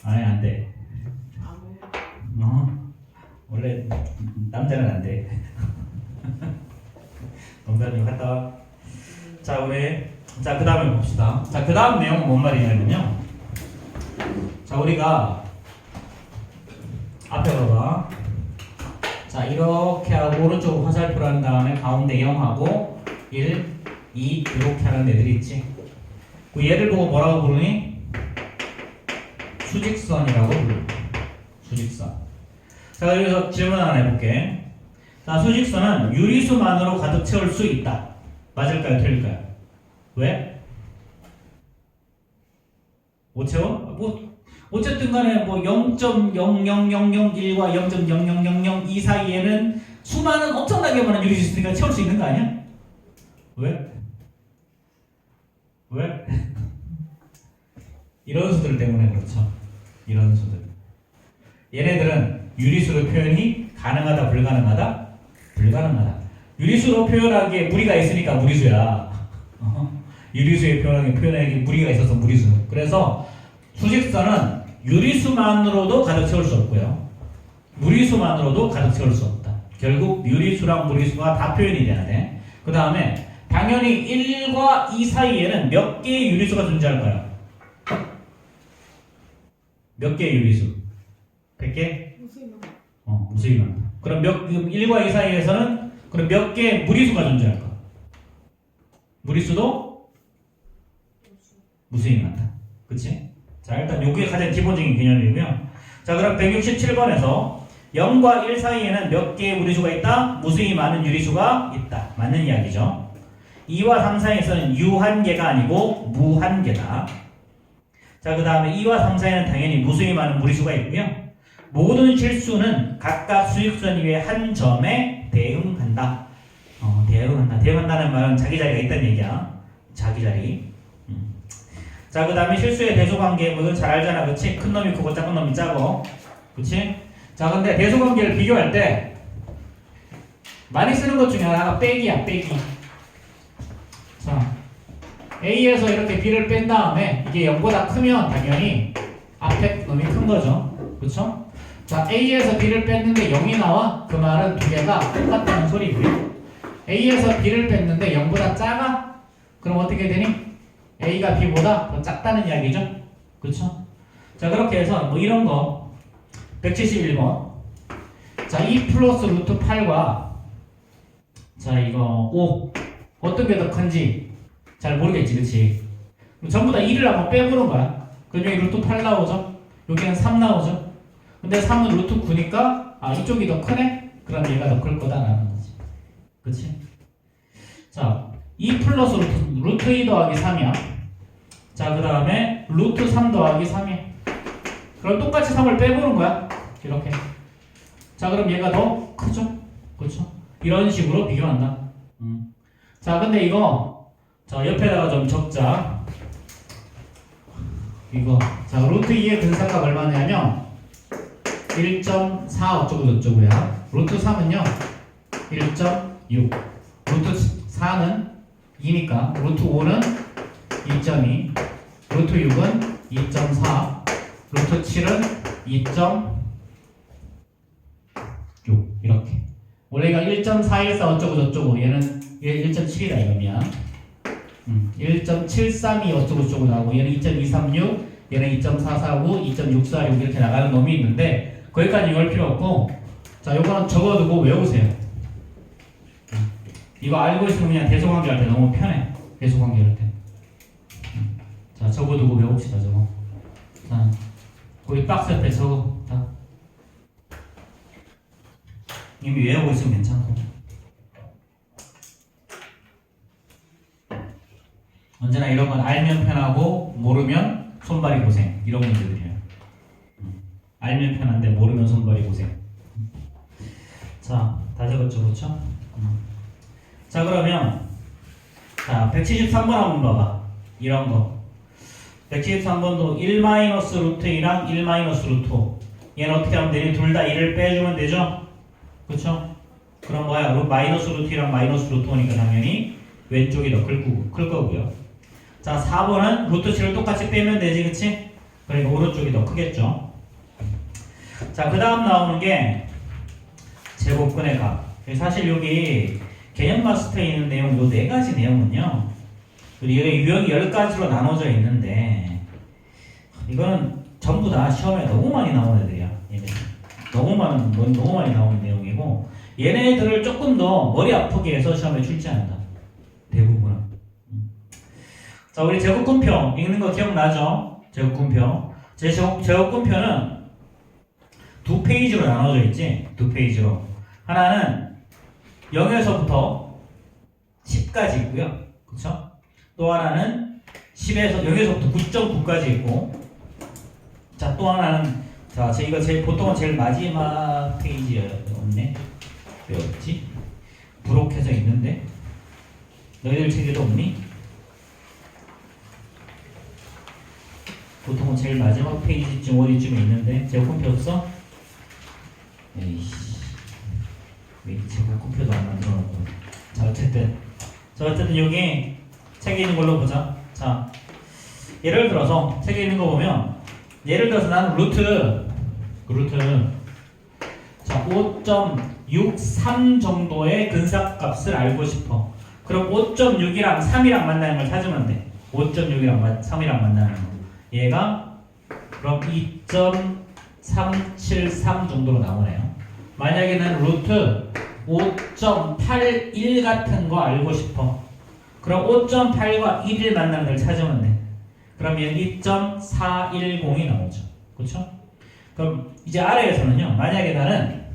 아니, 안 돼. 아무. 원래 남자는 안 돼. 농담이 갔다 와. 자, 우리 자, 그 다음에 봅시다. 자, 그 다음 내용은 뭔 말이냐면요. 자, 우리가 앞에 봐봐. 자, 이렇게 하고 오른쪽으로 화살표를 한 다음에 가운데 0하고 1, 2 이렇게 하는 애들이 있지. 그 얘를 보고 뭐라고 부르니? 수직선이라고 불러. 수직선. 자, 여기서 질문 하나 해볼게. 자, 수직선은 유리수만으로 가득 채울 수 있다. 맞을까요? 틀릴까요? 왜? 못 채워? 뭐 어쨌든 간에 뭐 0.00001과 0.00002 사이에는 수많은 엄청나게 많은 유리수 있으니까 채울 수 있는 거 아니야? 왜? 왜? 이런 수들 때문에 그렇죠. 이런 수들. 얘네들은 유리수로 표현이 가능하다, 불가능하다? 불가능하다. 유리수로 표현하기에 무리가 있으니까 무리수야. 유리수에 표현하기에 무리가 있어서 무리수. 그래서 수직선은 유리수만으로도 가득 채울 수 없고요. 무리수만으로도 가득 채울 수 없다. 결국 유리수랑 무리수가 다 표현이 돼야 돼. 그 다음에 당연히 1과 2 사이에는 몇 개의 유리수가 존재할까요? 몇 개의 유리수? 100개? 무수히 많다. 그럼 1과 2 사이에서는 그럼 몇 개의 무리수가 존재할까? 무리수도 무수히 많다. 그치? 자, 일단 요게 가장 기본적인 개념이고요. 자, 그럼 167번에서 0과 1 사이에는 몇 개의 무리수가 있다? 무수히 많은 유리수가 있다. 맞는 이야기죠. 2와 3 사이에서는 유한계가 아니고 무한계다. 자, 그 다음에 2와 3 사이에는 당연히 무수히 많은 무리수가 있고요. 모든 실수는 각각 수직선 위에 한 점에 대응한다. 대응한다. 대응한다는 말은 자기 자리가 있다는 얘기야. 자기 자리. 자, 그 다음에 실수의 대소관계 뭐든 잘 알잖아. 그치? 큰 놈이 크고 작은 놈이 작어. 그치? 자, 근데 대소관계를 비교할 때 많이 쓰는 것 중에 하나가 빼기야. 빼기. 자, A에서 이렇게 B를 뺀 다음에 이게 0보다 크면 당연히 앞에 놈이 큰 거죠. 그쵸? 자, A에서 B를 뺐는데 0이 나와? 그 말은 두 개가 똑같다는 소리고요. A에서 B를 뺐는데 0보다 작아? 그럼 어떻게 되니? A가 B보다 더 작다는 이야기죠. 그쵸? 자, 그렇게 해서 뭐 이런 거 171번. 자, 2 플러스 루트 8과 자, 이거 5 어떤 게 더 큰지 잘 모르겠지, 그치? 전부 다 2를 한번 빼보는 거야. 그럼 여기 루트 8 나오죠? 여기는 3 나오죠? 근데 3은 루트 9니까 아, 이쪽이 더 크네? 그럼 얘가 더 클 거다라는 거지. 그치? 자, 2 플러스 루트 2 더하기 3이야. 자, 그 다음에 루트 3 더하기 3이야. 그럼 똑같이 3을 빼보는 거야. 이렇게. 자, 그럼 얘가 더 크죠? 그렇죠? 이런 식으로 비교한다. 자, 근데 이거 자, 옆에다가 좀 적자. 이거 자, 루트 2의 근사값 얼마냐면 1.4 어쩌고 저쩌고야. 루트 3은요 1.6, 루트 4는 2니까 루트 5는 2.2, 루트 6은 2.4, 루트 7은 2.6 이렇게. 원래 얘가 1.414 어쩌고 저쩌고 얘는 1.7이다 이거 미안. 1.732 어쩌고 저쩌고 나오고 얘는 2.236, 얘는 2.449, 2.646 이렇게 나가는 놈이 있는데 거기까지 외울 필요 없고 자, 요거는 적어두고 외우세요. 이거 알고 있으면 그냥 대소관계 할 때 너무 편해. 대소관계 할 때. 자, 적어두고 외웁시다 저거. 자, 거기 박스 옆에 적어. 자. 이미 외우고 있으면 괜찮고. 언제나 이런 건 알면 편하고 모르면 손발이 고생 이런 문제들이에요. 알면 편한데 모르면 손발이 고생. 자, 다 적었죠, 그렇죠? 자, 그러면 자 173번 한번 봐봐. 이런 거 173번도 1 마이너스 루트 2랑 1 마이너스 루트 5 얘는 어떻게 하면 되니? 둘 다 1을 빼주면 되죠? 그쵸? 그럼 뭐야? 마이너스 루트 2랑 마이너스 루트 5니까 당연히 왼쪽이 더 클 거고요. 자, 4번은 루트 7을 똑같이 빼면 되지, 그치? 그러니까 오른쪽이 더 크겠죠. 자, 그 다음 나오는 게 제곱근의 값. 사실 여기 개념 마스터에 있는 내용 요 4가지 내용은요, 이게 유형이 10가지로 나눠져 있는데 이거는 전부 다 시험에 너무 많이 나오는 애들이야. 얘네 너무 많이 나오는 내용이고 얘네들을 조금 더 머리 아프게 해서 시험에 출제한다. 대부분은. 자, 우리 제곱근표 읽는 거 기억나죠? 제곱근표. 제곱근표는 두 페이지로 나눠져 있지. 두 페이지로. 하나는 0에서부터 10까지 있고요. 그쵸? 또 하나는 10에서 0에서부터 9.9까지 있고, 자, 또 하나는 자, 이거 보통은 제일 마지막 페이지였네. 왜였지? 부록해서 있는데 너희들 책에도 없니? 보통은 제일 마지막 페이지쯤 어디쯤에 있는데 제곱근표 없어? 에이씨, 왜 제곱근표도 안 만들어놓고. 자, 어쨌든 여기 책에 있는 걸로 보자. 자, 예를 들어서 책에 있는 거 보면 예를 들어서 나는 루트 자 5.63 정도의 근사값을 알고 싶어. 그럼 5.6이랑 3이랑 만나는 걸 찾으면 돼. 5.6이랑 3이랑 만나는 거. 얘가 그럼 2.373 정도로 나오네요. 만약에 는 루트 5.81 같은 거 알고 싶어. 그럼 5.8과 1을 만나는 걸 찾으면 돼. 그러면 2.410이 나오죠. 그렇죠? 그럼 이제 아래에서는요. 만약에 나는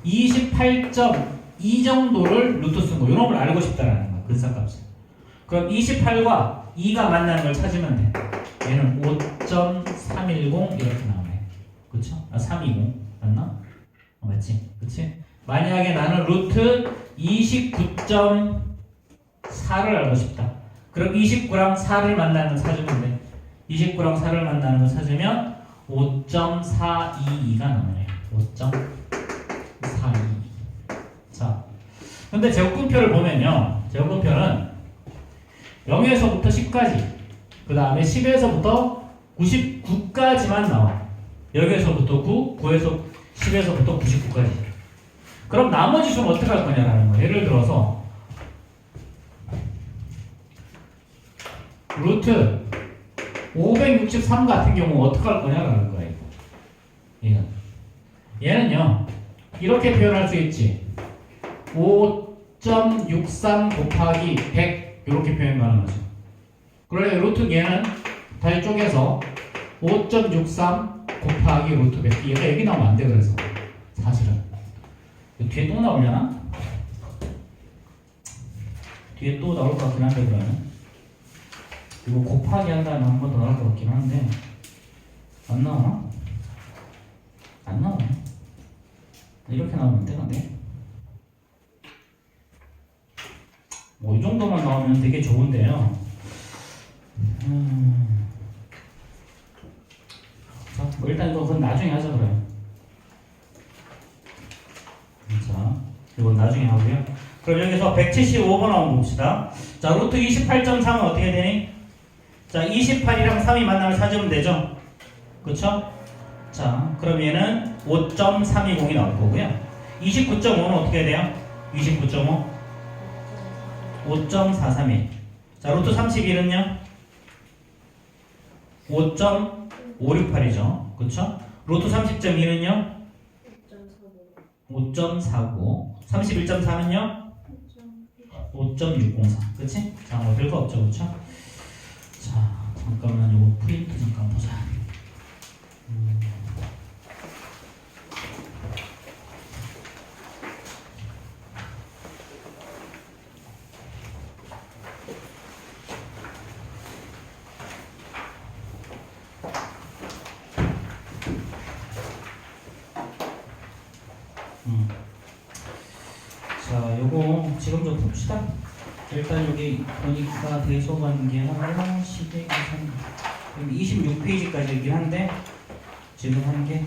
28.2 정도를 루트 쓴 거, 이런 걸 알고 싶다라는 거야. 근사값을. 그럼 28과 2가 만나는 걸 찾으면 돼. 얘는 5.310 이렇게 나오네. 그렇죠? 아, 320 맞나? 맞지? 그치? 만약에 나는 루트 29.4를 알고 싶다. 그럼 29랑 4를 만나는 거 찾으면 돼. 29랑 4를 만나는 거 찾으면 5.422가 나오네요. 5.422. 자, 근데 제곱근표를 보면요. 제곱근표는 0에서부터 10까지, 그 다음에 10에서부터 99까지만 나와. 여기에서부터 9, 9에서 10에서부터 99까지. 그럼 나머지 수는 어떻게 할 거냐라는 거예요. 예를 들어서 루트 563 같은 경우 어떻게 할 거냐라는 거예요. 얘는요 이렇게 표현할 수 있지. 5.63 곱하기 100 이렇게 표현 가능하죠. 그래 루트 얘는 다시 쪼개서 5.63 곱하기 루트 100. 얘가 여기 나오면 안 돼. 그래서 사실은 뒤에 또 나오려나? 뒤에 또 나올 것 같긴 한데 그러면 이거 곱하기 한 다음에 한 번 더 나올 것 같긴 한데 안 나오나? 안 나오네. 이렇게 나오면 되는데 뭐 이 정도만 나오면 되게 좋은데요. 자, 뭐 일단 이거 그건 나중에 하자 그래요. 자, 이건 나중에 하고요. 그럼 여기서 175번 한번 봅시다. 자, 루트 28.3은 어떻게 되니? 자, 28이랑 3이 만나면 찾으면 되죠? 그쵸? 자, 그럼 얘는 5.320이 나올 거고요. 29.5는 어떻게 돼요? 29.5 5.431. 자, 루트 31은요? 5.568이죠. 그쵸? 루트 30.1은요? 5.49. 31.4는요? 5.604. 그치? 자, 뭐 별거 없죠. 그쵸? 자, 잠깐만 이거 프린트 잠깐 보자. 자, 요거 지금 좀 봅시다. 일단 여기 보니까 대소관계하고 시대계산 26페이지까지이긴 한데 지금 한 게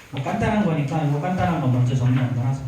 뭐 간단한 거니까 이거 간단한 거 먼저 정리 한번 하자.